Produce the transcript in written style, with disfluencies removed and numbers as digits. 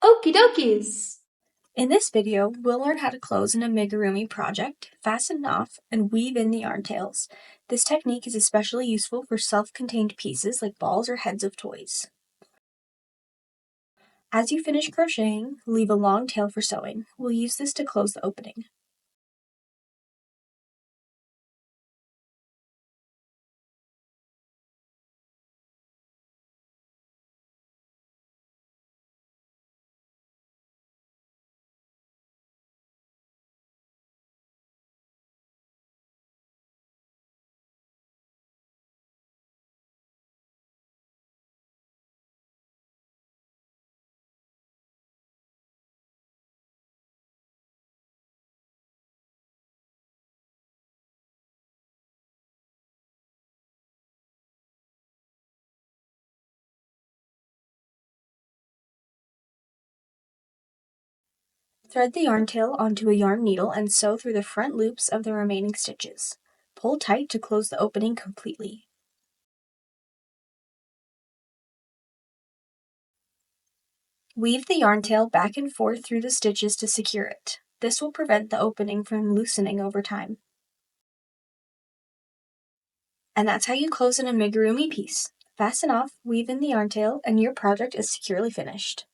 Okie dokies! In this video, we'll learn how to close an amigurumi project, fasten off, and weave in the yarn tails. This technique is especially useful for self-contained pieces like balls or heads of toys. As you finish crocheting, leave a long tail for sewing. We'll use this to close the opening. Thread the yarn tail onto a yarn needle and sew through the front loops of the remaining stitches. Pull tight to close the opening completely. Weave the yarn tail back and forth through the stitches to secure it. This will prevent the opening from loosening over time. And that's how you close an amigurumi piece. Fasten off, weave in the yarn tail, and your project is securely finished.